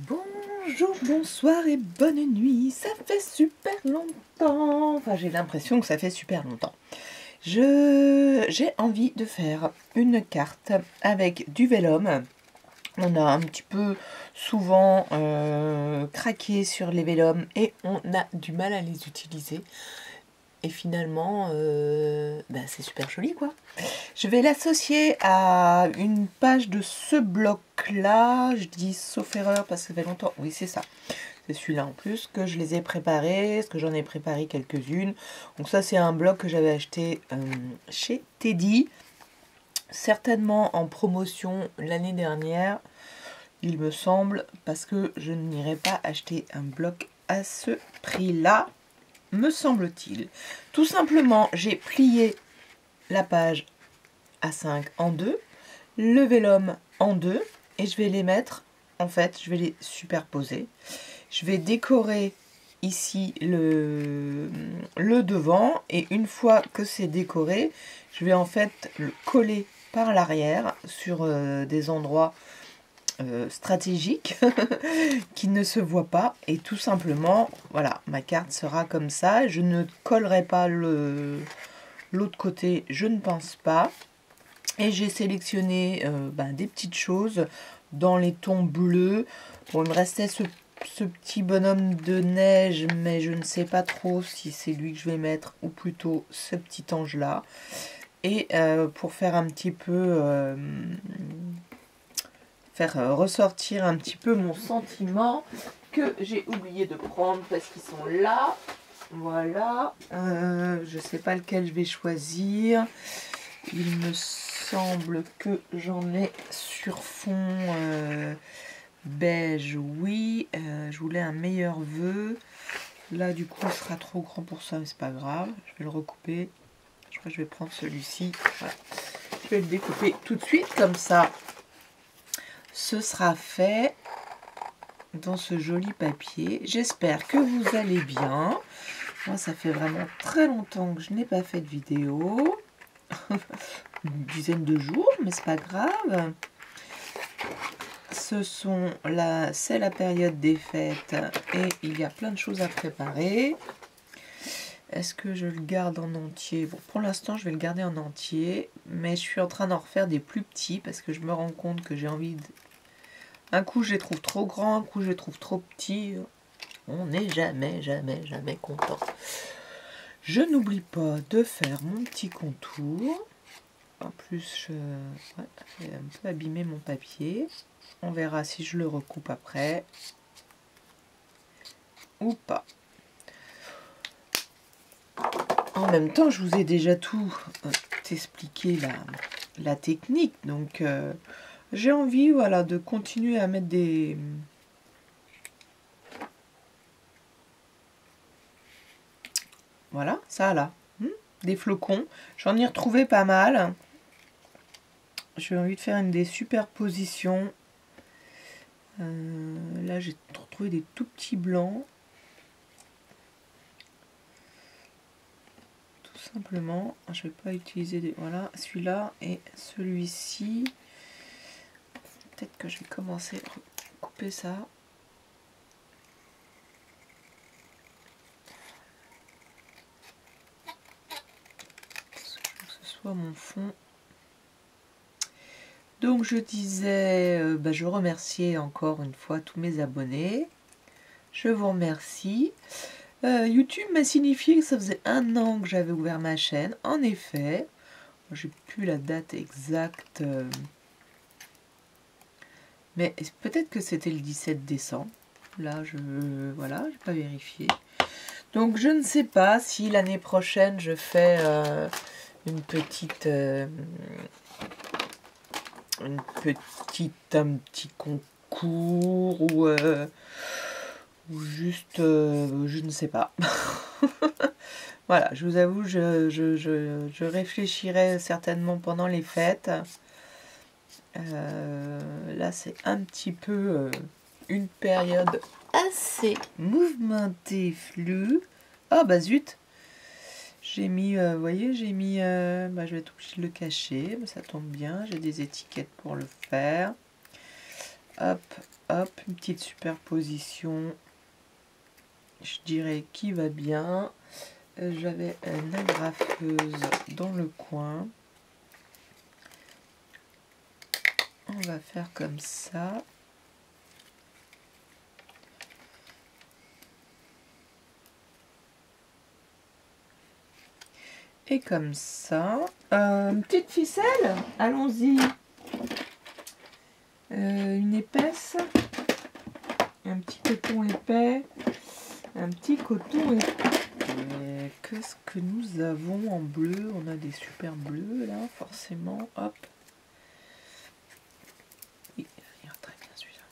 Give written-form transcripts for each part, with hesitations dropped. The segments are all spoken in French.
Bonjour, bonsoir et bonne nuit. Ça fait super longtemps. Enfin, j'ai l'impression que ça fait super longtemps. J'ai envie de faire une carte avec du vélum. On a un petit peu souvent craqué sur les vélums et on a du mal à les utiliser. Et finalement, c'est super joli quoi. Je vais l'associer à une page de ce bloc-là. Je dis sauf erreur parce que ça fait longtemps. Oui, c'est ça. C'est celui-là en plus que je les ai préparés. Parce que j'en ai préparé quelques-unes. Donc ça, c'est un bloc que j'avais acheté chez Teddy. Certainement en promotion l'année dernière. Il me semble. Parce que je n'irai pas acheter un bloc à ce prix-là. Me semble-t-il. Tout simplement, j'ai plié la page A5 en deux, le vélum en deux, et je vais les mettre, en fait, je vais les superposer. Je vais décorer ici le devant, et une fois que c'est décoré, je vais en fait le coller par l'arrière sur des endroits stratégique qui ne se voit pas, et tout simplement voilà, ma carte sera comme ça. Je ne collerai pas l'autre côté, je ne pense pas, et j'ai sélectionné des petites choses dans les tons bleus. Bon, il me restait ce petit bonhomme de neige, mais je ne sais pas trop si c'est lui que je vais mettre ou plutôt ce petit ange là, et pour faire un petit peu ressortir un petit peu mon sentiment que j'ai oublié de prendre parce qu'ils sont là. Voilà. Je sais pas lequel je vais choisir. Il me semble que j'en ai sur fond beige. Oui. Je voulais un meilleur vœu. Là, du coup, il sera trop grand pour ça, mais c'est pas grave. Je vais le recouper. Je crois que je vais prendre celui-ci. Voilà. Je vais le découper tout de suite comme ça. Ce sera fait dans ce joli papier. J'espère que vous allez bien. Moi, ça fait vraiment très longtemps que je n'ai pas fait de vidéo. Une dizaine de jours, mais c'est pas grave. C'est la période des fêtes et il y a plein de choses à préparer. Est-ce que je le garde en entier? Bon, pour l'instant, je vais le garder en entier, mais je suis en train d'en refaire des plus petits parce que je me rends compte que j'ai envie de... Un coup, je les trouve trop grands, un coup, je les trouve trop petits. On n'est jamais content. Je n'oublie pas de faire mon petit contour. En plus, j'ai un peu abîmé mon papier. On verra si je le recoupe après ou pas. En même temps, je vous ai déjà tout expliqué la technique. Donc, j'ai envie de continuer à mettre des... Voilà, ça là. Des flocons. J'en ai retrouvé pas mal. J'ai envie de faire une des superpositions. Là, j'ai retrouvé des tout petits blancs. Tout simplement. Je vais pas utiliser des... Voilà, celui-là et celui-ci. Peut-être que je vais commencer à couper ça. Que ce soit mon fond. Donc je disais, je remerciais encore une fois tous mes abonnés. Je vous remercie. YouTube m'a signifié que ça faisait 1 an que j'avais ouvert ma chaîne. En effet, j'ai plus la date exacte, mais peut-être que c'était le 17 décembre. Là, voilà, j'ai pas vérifié. Donc je ne sais pas si l'année prochaine je fais un petit concours ou juste, je ne sais pas. Voilà, je vous avoue, je réfléchirai certainement pendant les fêtes. Là, c'est un petit peu une période assez mouvementée, floue. Ah bah zut! J'ai mis, vous voyez, j'ai mis, je vais être obligée de le cacher, mais ça tombe bien, j'ai des étiquettes pour le faire. Hop, hop, une petite superposition, je dirais, qui va bien. J'avais une agrafeuse dans le coin. On va faire comme ça. Et comme ça. Une petite ficelle, allons-y. Une épaisse. Un petit coton épais. Un petit coton épais. Qu'est-ce que nous avons en bleu? On a des super bleus là, forcément. Hop. Oui, il ira très bien celui-là.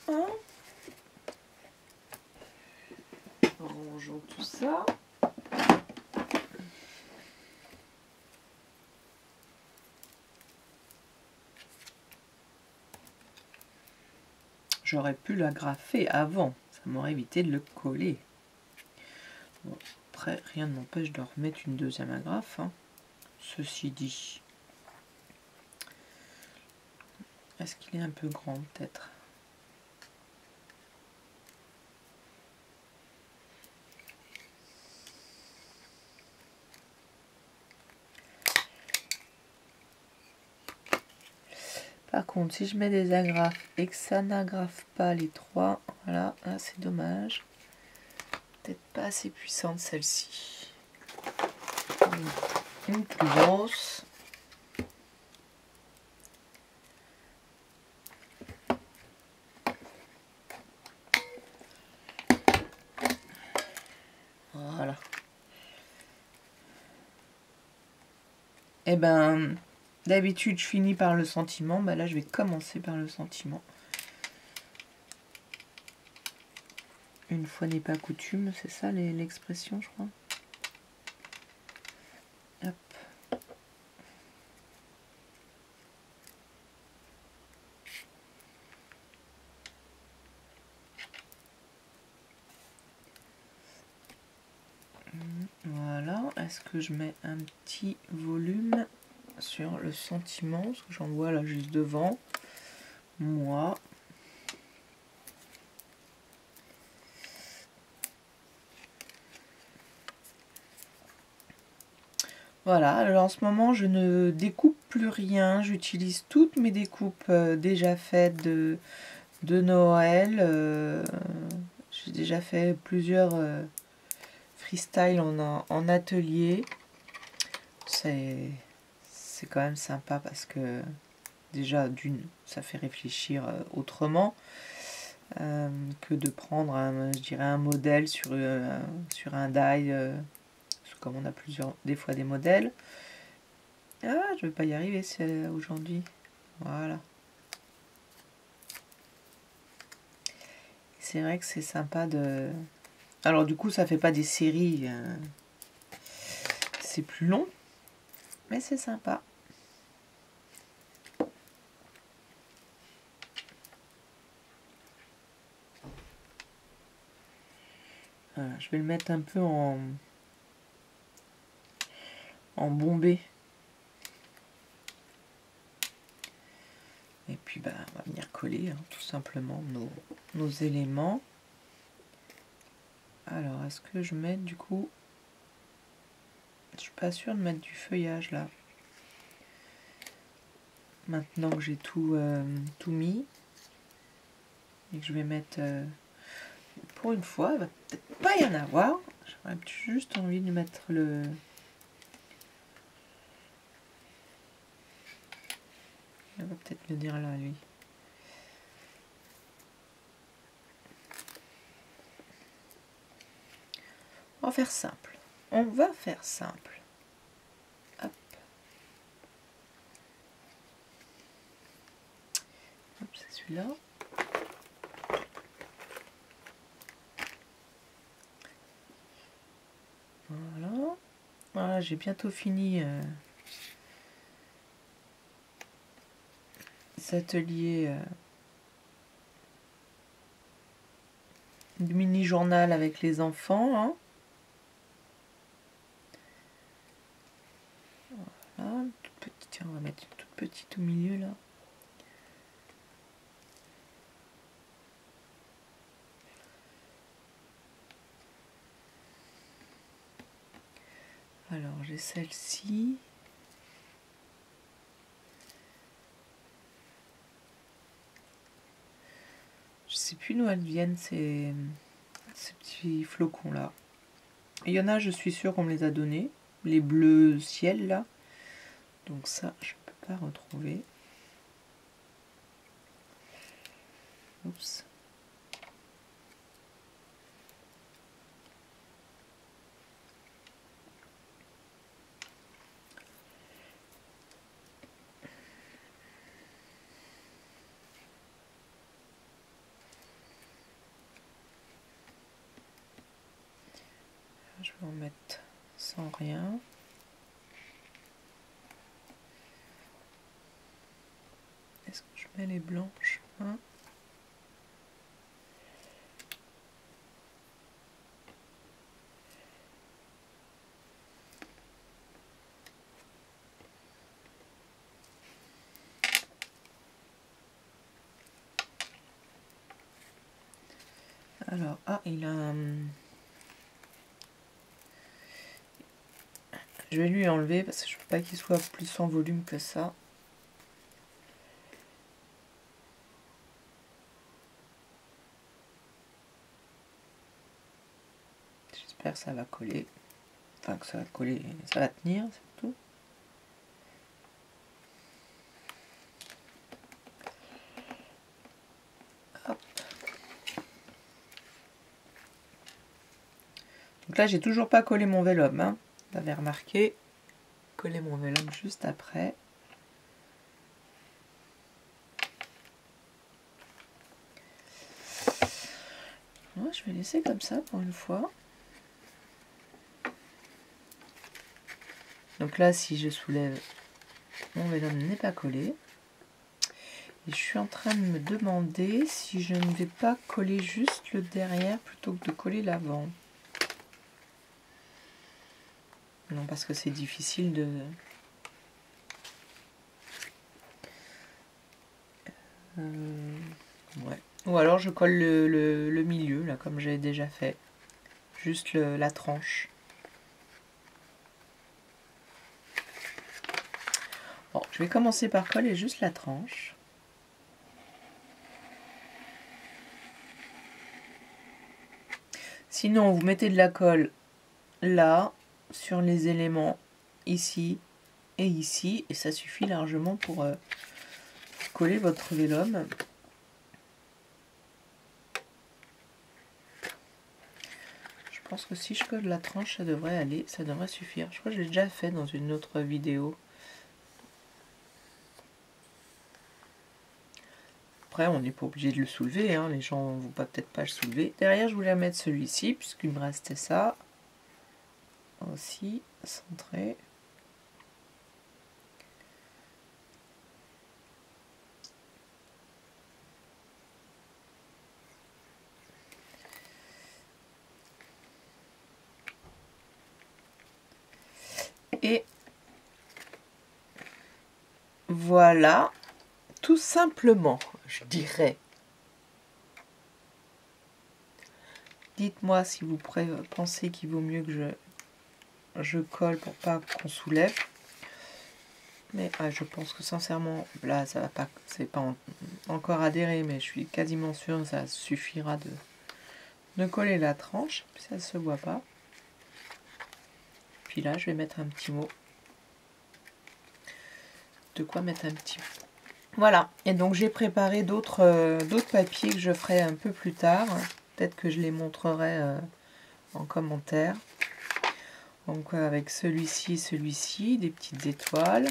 Voilà. Rangeons tout ça. J'aurais pu l'agrafer avant, ça m'aurait évité de le coller. Bon, après, rien ne m'empêche de remettre une deuxième agrafe, hein. Ceci dit. Est-ce qu'il est un peu grand, peut-être? Par contre, si je mets des agrafes et que ça n'agrafe pas les trois, voilà, là c'est dommage. Peut-être pas assez puissante celle-ci. Une plus grosse. Voilà. Et ben, d'habitude je finis par le sentiment, bah là je vais commencer par le sentiment. Une fois n'est pas coutume, c'est ça l'expression, je crois. Hop. Voilà, est-ce que je mets un petit volume sur le sentiment, parce que j'en vois là juste devant moi. Voilà, alors en ce moment je ne découpe plus rien, j'utilise toutes mes découpes déjà faites de Noël. J'ai déjà fait plusieurs freestyle en atelier. C'est quand même sympa parce que déjà d'une, ça fait réfléchir autrement que de prendre je dirais un modèle sur un die. Comme on a des fois des modèles. Ah, je vais pas y arriver aujourd'hui. Voilà. C'est vrai que c'est sympa de... Alors du coup, ça fait pas des séries. C'est plus long. Mais c'est sympa. Voilà, je vais le mettre un peu en bombé. Et puis bah, on va venir coller hein, tout simplement nos éléments. Alors, est-ce que je mets du coup... Je suis pas sûre de mettre du feuillage là. Maintenant que j'ai tout mis. Et que je vais mettre... pour une fois, il va peut-être pas y en avoir. J'aurais juste envie de mettre le... Il va peut-être le dire là, lui. On va faire simple. On va faire simple. Hop. Hop, c'est celui-là. Voilà. Voilà, j'ai bientôt fini cet atelier du mini-journal avec les enfants. Hein. Voilà, toute petite, tiens, on va mettre une toute petite au milieu là. Alors j'ai celle-ci. Je sais plus d'où elles viennent ces petits flocons là. Il y en a, je suis sûre qu'on me les a donnés. Les bleus ciel là. Donc ça, je ne peux pas retrouver. Oups. Je vais en mettre sans rien. Est-ce que je mets les blanches, hein? Alors, ah, il a un... Je vais lui enlever parce que je ne veux pas qu'il soit plus en volume que ça. J'espère que ça va coller. Enfin, que ça va coller, ça va tenir, c'est tout. Hop. Donc là, j'ai toujours pas collé mon vélum, hein. Vous avez remarqué, coller mon vélum juste après. Ouais, je vais laisser comme ça pour une fois. Donc là, si je soulève, mon vélum n'est pas collé. Et je suis en train de me demander si je ne vais pas coller juste le derrière plutôt que de coller l'avant. Non, parce que c'est difficile de... Ouais. Ou alors je colle le milieu, là, comme j'ai déjà fait. Juste la tranche. Bon, je vais commencer par coller juste la tranche. Sinon, vous mettez de la colle là, sur les éléments ici et ici, et ça suffit largement pour coller votre vélum. Je pense que si je colle la tranche, ça devrait aller, ça devrait suffire. Je crois que je l'ai déjà fait dans une autre vidéo. Après, on n'est pas obligé de le soulever, hein. Les gens ne vont peut-être pas le soulever. Derrière, je voulais mettre celui-ci, puisqu'il me restait ça. Aussi, centré. Et voilà, tout simplement, je dirais. Dites-moi si vous pensez qu'il vaut mieux que je colle pour pas qu'on soulève. Mais je pense que sincèrement, là, ça va pas, c'est pas encore adhéré, mais je suis quasiment sûre que ça suffira de coller la tranche, puis ça ne se voit pas. Puis là, je vais mettre un petit mot. De quoi mettre un petit mot. Voilà, et donc j'ai préparé d'autres papiers que je ferai un peu plus tard. Peut-être que je les montrerai en commentaire. Donc avec celui-ci, des petites étoiles.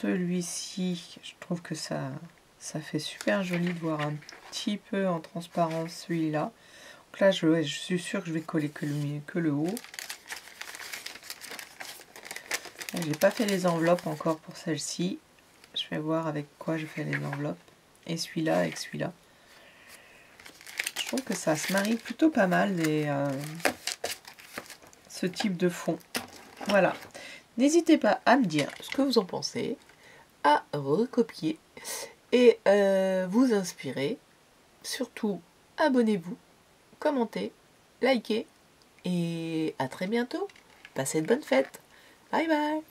Celui-ci, je trouve que ça fait super joli de voir un petit peu en transparence celui-là. Donc là, je suis sûre que je vais coller que le haut. J'ai pas fait les enveloppes encore pour celle-ci. Je vais voir avec quoi je fais les enveloppes. Et celui-là avec celui-là. Je trouve que ça se marie plutôt pas mal ce type de fond. Voilà. N'hésitez pas à me dire ce que vous en pensez, à recopier et vous inspirer. Surtout, abonnez-vous, commentez, likez et à très bientôt. Passez de bonnes fêtes. Bye bye.